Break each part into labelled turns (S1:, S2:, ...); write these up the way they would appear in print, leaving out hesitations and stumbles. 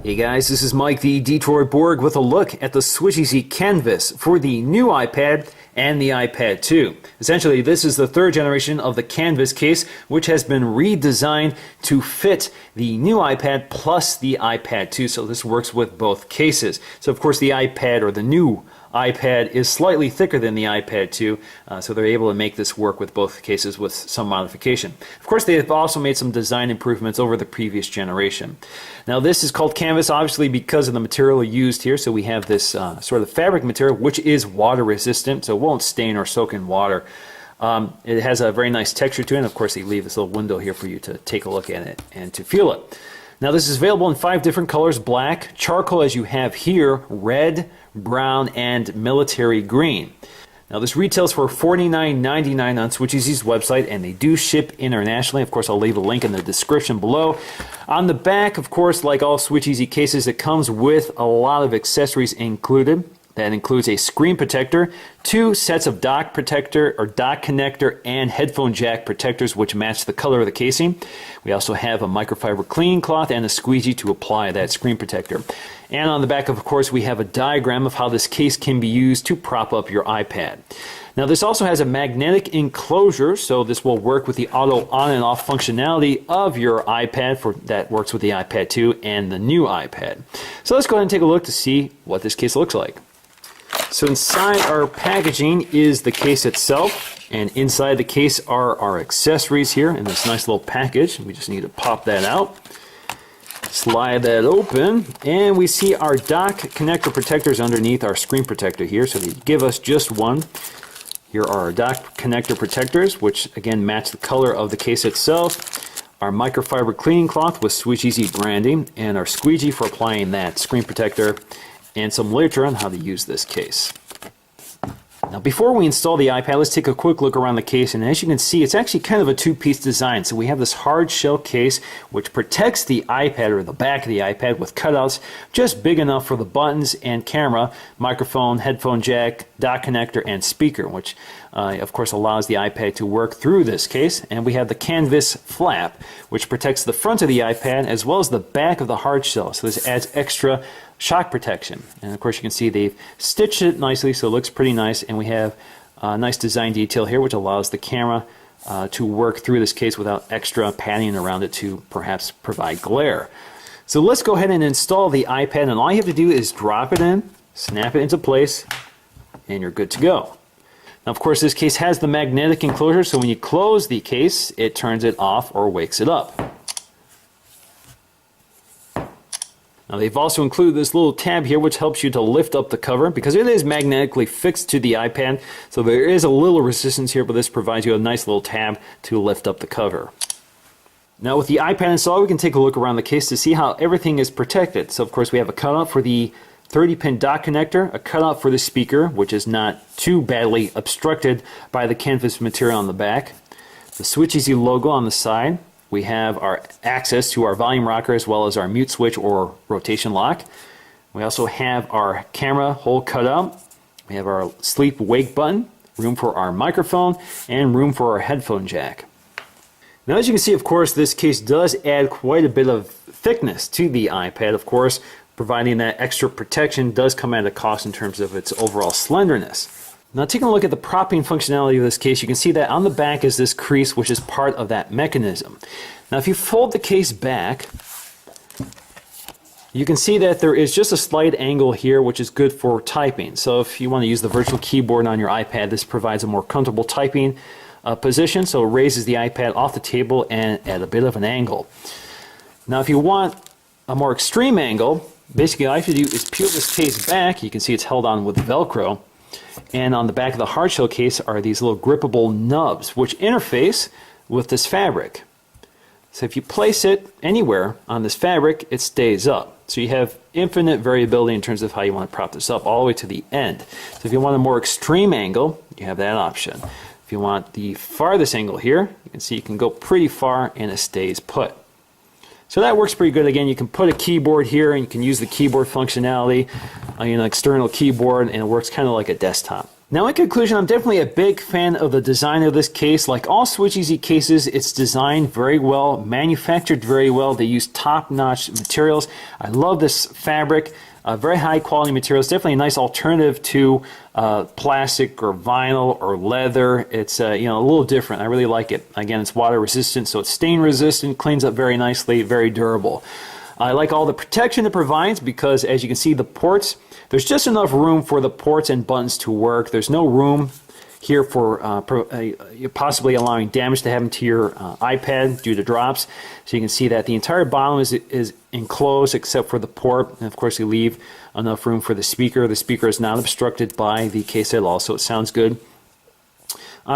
S1: Hey guys, this is Mike the Detroit Borg with a look at the SwitchEasy Canvas for the new iPad and the iPad 2. Essentially, this is the third generation of the Canvas case, which has been redesigned to fit the new iPad plus the iPad 2, so this works with both cases. So of course the iPad, or the new iPad, is slightly thicker than the iPad 2, so they're able to make this work with both cases with some modification. Of course, they have also made some design improvements over the previous generation. Now this is called Canvas obviously because of the material used here, so we have this sort of fabric material which is water resistant, so it won't stain or soak in water. It has a very nice texture to it, and of course they leave this little window here for you to take a look at it and to feel it. Now this is available in 5 different colors: black, charcoal as you have here, red, brown, and military green. Now this retails for $49.99 on SwitchEasy's website, and they do ship internationally. Of course, I'll leave a link in the description below. On the back, of course, like all SwitchEasy cases, it comes with a lot of accessories included. That includes a screen protector, 2 sets of dock protector or dock connector and headphone jack protectors which match the color of the casing. We also have a microfiber cleaning cloth and a squeegee to apply that screen protector. And on the back, of course, we have a diagram of how this case can be used to prop up your iPad. Now this also has a magnetic enclosure, so this will work with the auto on and off functionality of your iPad that works with the iPad 2 and the new iPad. So let's go ahead and take a look to see what this case looks like. So inside our packaging is the case itself, and inside the case are our accessories here in this nice little package. We just need to pop that out, slide that open, and we see our dock connector protectors underneath our screen protector here, so they give us just one. Here are our dock connector protectors, which again match the color of the case itself, our microfiber cleaning cloth with SwitchEasy branding, and our squeegee for applying that screen protector, and some literature on how to use this case. Now before we install the iPad, let's take a quick look around the case, and as you can see, it's actually kind of a two-piece design. So we have this hard shell case which protects the iPad, or the back of the iPad, with cutouts just big enough for the buttons and camera, microphone, headphone jack, dock connector, and speaker, which of course allows the iPad to work through this case. And we have the canvas flap, which protects the front of the iPad as well as the back of the hard shell, so this adds extra shock protection. And of course you can see they've stitched it nicely, so it looks pretty nice, and we have a nice design detail here which allows the camera to work through this case without extra padding around it to perhaps provide glare. So let's go ahead and install the iPad, and all you have to do is drop it in, snap it into place, and you're good to go. Now of course this case has the magnetic enclosure, so when you close the case it turns it off or wakes it up. Now they've also included this little tab here which helps you to lift up the cover because it is magnetically fixed to the iPad, so there is a little resistance here, but this provides you a nice little tab to lift up the cover. Now with the iPad installed, we can take a look around the case to see how everything is protected. So of course we have a cutout for the 30-pin dock connector, a cutout for the speaker which is not too badly obstructed by the canvas material on the back, the SwitchEasy logo on the side. We have our access to our volume rocker as well as our mute switch or rotation lock. We also have our camera hole cutout. We have our sleep wake button, room for our microphone, and room for our headphone jack. Now as you can see, of course, this case does add quite a bit of thickness to the iPad. Of course, providing that extra protection does come at a cost in terms of its overall slenderness. Now taking a look at the propping functionality of this case, you can see that on the back is this crease which is part of that mechanism. Now if you fold the case back, you can see that there is just a slight angle here which is good for typing. So if you want to use the virtual keyboard on your iPad, this provides a more comfortable typing position, so it raises the iPad off the table and at a bit of an angle. Now if you want a more extreme angle, basically all you have to do is peel this case back. You can see it's held on with Velcro. And on the back of the hardshell case are these little grippable nubs which interface with this fabric. So if you place it anywhere on this fabric, it stays up. So you have infinite variability in terms of how you want to prop this up all the way to the end. So if you want a more extreme angle, you have that option. If you want the farthest angle here, you can see you can go pretty far and it stays put. So that works pretty good. Again, you can put a keyboard here and you can use the keyboard functionality on an external keyboard, and it works kind of like a desktop. Now, in conclusion, I'm definitely a big fan of the design of this case. Like all SwitchEasy cases, it's designed very well, manufactured very well. They use top-notch materials. I love this fabric. Very high quality materials. Definitely a nice alternative to plastic or vinyl or leather. It's a little different. I really like it. Again, it's water resistant, so it's stain resistant, cleans up very nicely, very durable. I like all the protection it provides because, as you can see, the ports, there's just enough room for the ports and buttons to work. There's no room here for possibly allowing damage to happen to your iPad due to drops. So you can see that the entire bottom is enclosed except for the port. And of course, you leave enough room for the speaker. The speaker is not obstructed by the case at all, so it sounds good.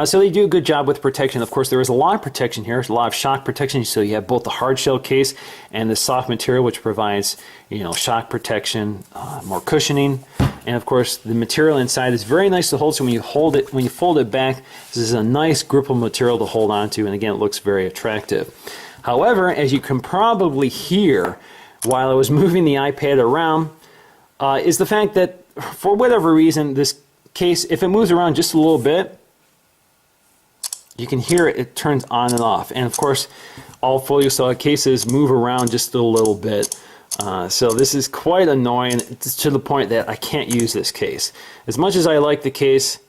S1: So they do a good job with protection. Of course, there is a lot of protection here. There's a lot of shock protection. So you have both the hard shell case and the soft material, which provides, shock protection, more cushioning. And of course, the material inside is very nice to hold. So when you fold it back, this is a nice gripple material to hold onto. And again, it looks very attractive. However, as you can probably hear while I was moving the iPad around, is the fact that for whatever reason, this case, if it moves around just a little bit, you can hear it turns on and off. And of course, all folio style cases move around just a little bit. So this is quite annoying to the point that I can't use this case. As much as I like the case,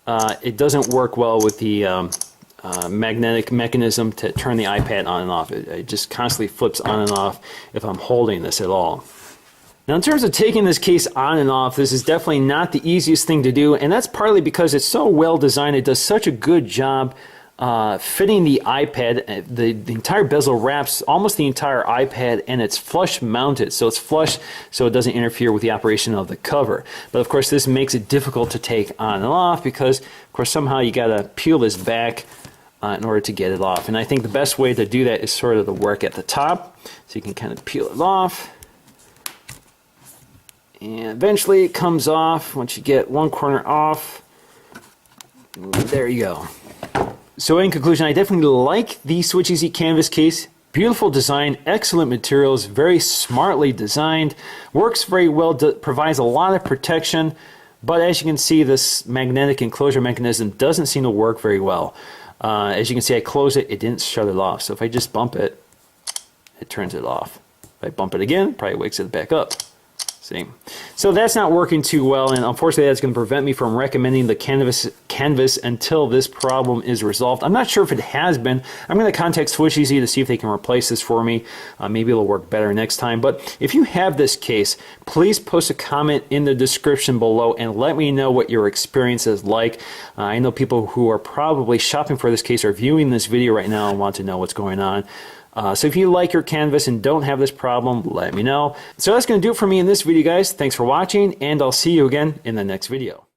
S1: it doesn't work well with the magnetic mechanism to turn the iPad on and off. It just constantly flips on and off if I'm holding this at all. Now, in terms of taking this case on and off, this is definitely not the easiest thing to do, and that's partly because it's so well designed. It does such a good job fitting the iPad. The entire bezel wraps almost the entire iPad, and it's flush mounted, so it's flush so it doesn't interfere with the operation of the cover. But of course, this makes it difficult to take on and off because, of course, somehow you got to peel this back in order to get it off. And I think the best way to do that is sort of to work at the top, so you can kind of peel it off. And eventually it comes off once you get one corner off. There you go. So in conclusion, I definitely like the SwitchEasy Canvas case. Beautiful design, excellent materials, very smartly designed, works very well, provides a lot of protection, but as you can see, this magnetic enclosure mechanism doesn't seem to work very well. As you can see, I close it, it didn't shut it off. So if I just bump it, it turns it off. If I bump it again, it probably wakes it back up. See? So that's not working too well, and unfortunately that's going to prevent me from recommending the Canvas until this problem is resolved. I'm not sure if it has been. I'm going to contact SwitchEasy to see if they can replace this for me. Maybe it'll work better next time. But if you have this case, please post a comment in the description below and let me know what your experience is like. I know people who are probably shopping for this case are viewing this video right now and want to know what's going on. So if you like your Canvas and don't have this problem, let me know. So that's going to do it for me in this video, guys. Thanks for watching, and I'll see you again in the next video.